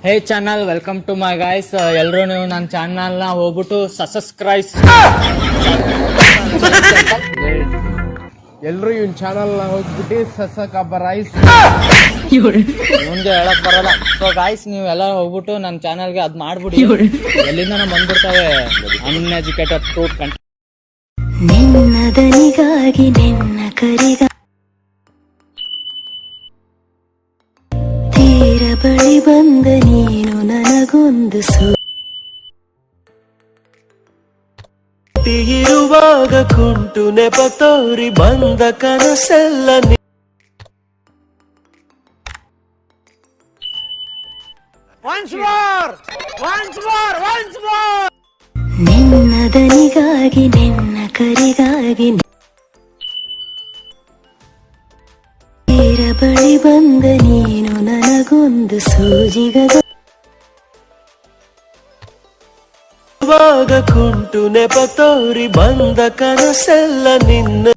Hey channel, welcome to my guys. ಎಲ್ಲರೂ ನೀವು ನನ್ನ ಚಾನಲ್ನ ಹೋಗ್ಬಿಟ್ಟು ಸಬ್ಸ್ಕ್ರೈಬ್. ಎಲ್ಲರೂ ಇವನ್ ಚಾನಲ್ನ ಹೋಗ್ಬಿಟ್ಟು ಸಬ್ಸ್ಕ್ರೈಬ್. ಮುಂದೆ ಹೇಳಕ್ ಬರಲ್ಲ. ಸೊ ಗೈಸ್, ನೀವು ಎಲ್ಲ ಹೋಗ್ಬಿಟ್ಟು ನನ್ನ ಚಾನಲ್ಗೆ ಅದು ಮಾಡ್ಬಿಡಿ. ಎಲ್ಲಿಂದ ಬಂದ್ಬಿಡ್ತವೆ ಅನ್ಎಜುಕೇಟೆಡ್ ಫ್ರೂಟ್ ಕಂಟೆಂಟ್. ನಿನ್ನದನಿಗಾಗಿ ನಿನ್ನ ಕರಿಗ ತೀರ ಬಳಿ ಬಂದ ನೀನು ನನಗೊಂದು ಇರುವಾಗ ಕುಂಟು ನೆಪ ತೋರಿ ಬಂದ ಕನಸೆಲ್ಲ ನಿನ್ನದನಿಗಾಗಿ ನಿನ್ನ ಕರಿಗಾಗಿ ತೀರ ಬಳಿ ಬಂದ ನೀನು ನನಗೊಂದು ಸೂಜಿಗದ ಇರುವಾಗ ಕುಂಟು ನೆಪ ತೋರಿ ಬಂದ ಕನಸೆಲ್ಲ ನಿನ್ನ